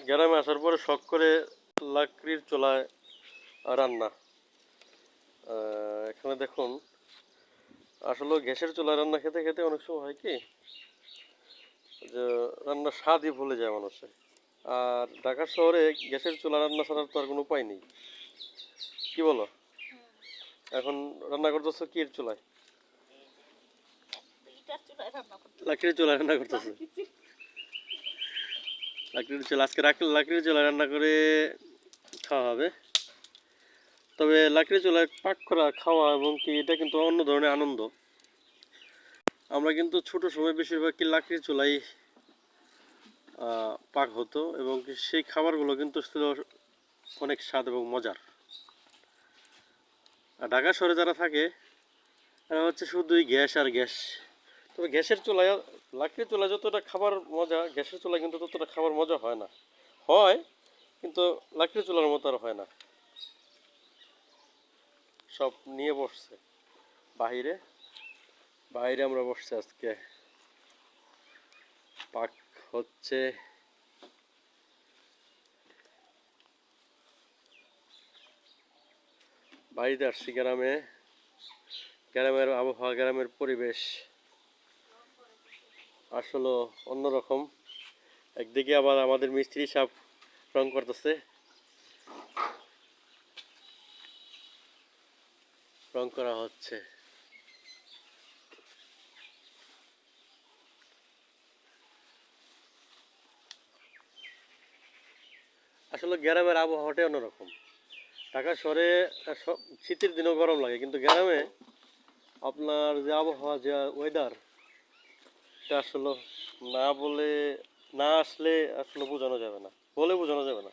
গ্রামে আসার পরে শখ করে লাকড়ির চুলায় রান্না। এখানে দেখুন, আসলে গ্যাসের চুলায় রান্না খেতে খেতে অনেক সময় হয় কি যে রান্নার স্বাদই ভুলে যায় মানুষে। আর ঢাকা শহরে গ্যাসের চুলা রান্না ছাড়ার তো আর কোনো উপায় নেই, কি বলো? এখন রান্না করতেছো কি চুলায়? লাকড়ির চুলায় রান্না করতেছো? লাকড়ির চুলা আজকে লাকড়ির চুলায় রান্না করে খাওয়া হবে। তবে লাকড়ির চুলায় পাক করা খাওয়া এবং কি এটা কিন্তু অন্য ধরনের আনন্দ। আমরা কিন্তু ছোট সময় বেশিরভাগ কি লাকড়ির চুলাই পাক হতো এবং সেই খাবারগুলো কিন্তু ছিল অনেক স্বাদ এবং মজার। আর ঢাকা শহরে যারা থাকে তারা হচ্ছে শুধুই গ্যাস আর গ্যাস। তবে গ্যাসের চুলায় লাকড়ির চুলায় যতটা খাবার মজা, গ্যাসের চুলায় কিন্তু ততটা খাবার মজা হয় না। হয়, কিন্তু লাকড়ির চুলার মতো আর হয় না। সব নিয়ে বসছে বাহিরে, বাইরে আমরা বসছি আজকে, পাক হচ্ছে। বাড়িতে আসছি গ্রামে, গ্রামের আবহাওয়া, গ্রামের পরিবেশ আসলে অন্যরকম। একদিকে আবার আমাদের মিস্ত্রি সাহেব রং করতেছে, রং করা হচ্ছে। আসলে গ্রামের আবহাওয়াটাই অন্যরকম। ঢাকা শহরে শীতের দিনেও গরম লাগে, কিন্তু গ্রামে আপনার যে আবহাওয়া, যে ওয়েদার, এটা আসলে না বলে, না আসলে আসলে বোঝানো যাবে না, বলে বোঝানো যাবে না।